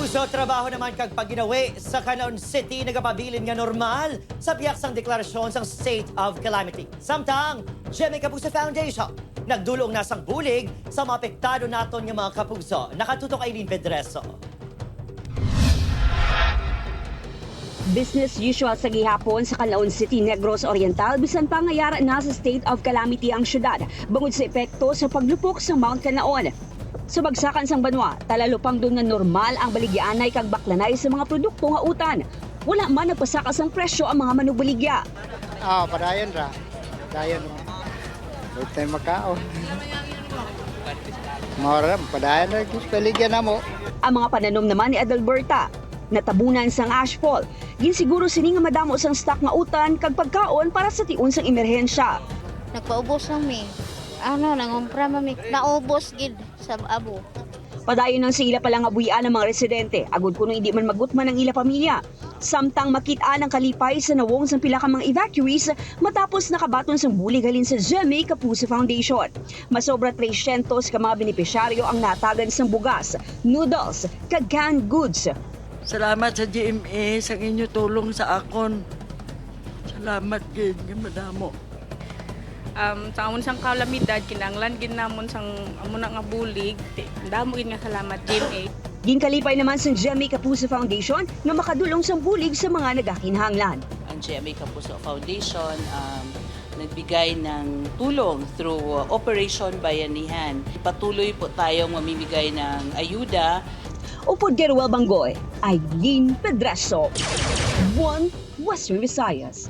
Kapuso, trabaho naman kag paginawi sa Canlaon City nagapabilin nga normal sa piyaksang deklarasyon sa State of Calamity. Samtang, Jemmy Kapuso Foundation nagdulong na sang bulig sa mga apektado naton nga mga kapuso. Nakatutok Aileen Pedreso. Business usual sa gihapon sa Canlaon City, Negros Oriental bisan pa ngayara na sa state of calamity ang syudad bangod sa epekto sa paglupok sa Mount Canlaon. Sa bagsakan sang banwa, talalupang doon nga normal ang baligyanay kag baklanay sa mga produkto nga utan. Wala man nagpasakas ang presyo ang mga manubaligya. Padayon ra. Padayon mo. Huwag tayo makaon. Mara, padayon ra. Paligyan na mo. Ang mga pananom naman ni Adalberta, natabunan sang ashfall. Ginsiguro sini nga madamo sang stock nga utan kag pagkaon para sa tiun sang emerhensya. Nagpaubos lang mi. Nangumpra mami. Naubos gid sa abo. Padayon ng sila palang abuyan ng mga residente. Agud kuno hindi man magutman ang ila pamilya. Samtang makita ng kalipay sa nawong sang pila ka mga evacuees matapos nakabaton sang bulig halin sa Jemmy Kapuso Foundation. Masobra 300 ka mga benepisyaryo ang natagan sang bugas, noodles, kag canned goods. Salamat sa GMA sa inyo tulong sa akon. Salamat gid nga madamo. Sa amon sang kalamidad kinanglan gid namon sang amon nga bulig. Damo gid nga salamat GMA. Ginkalipay naman sang Jemmy Kapuso Foundation nga makadulong sang bulig sa mga nagakinhanglan. Ang GMA Kapuso Foundation nagbigay ng tulong through Operation Bayanihan. Patuloy po tayong mamimigay ng ayuda. Upod Geruel Banggoy, Aileen Pedreso, One Western Visayas.